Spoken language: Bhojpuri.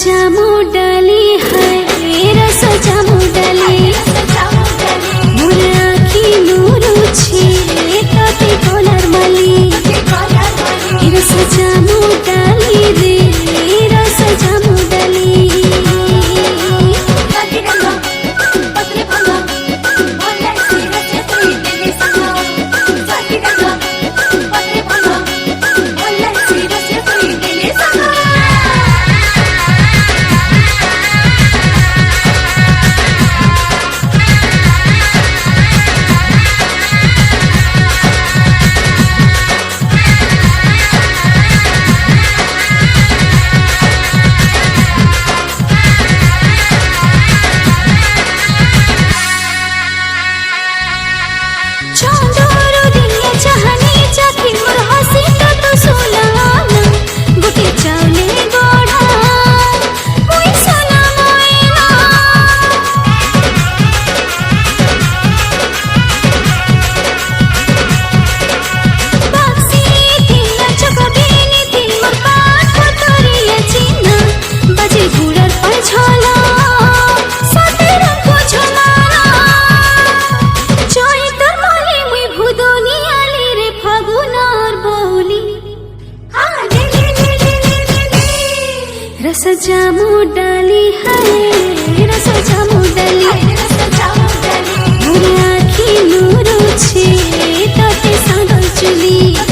जामु डाली है रस जामु डाली मोर आखी नूरु छे तोते कलर माली रस जामु डाली रे रस जामु डाली रस जामु डाली है रस जामु डाली मोर आखी नूरु छे तोते सागर चुली।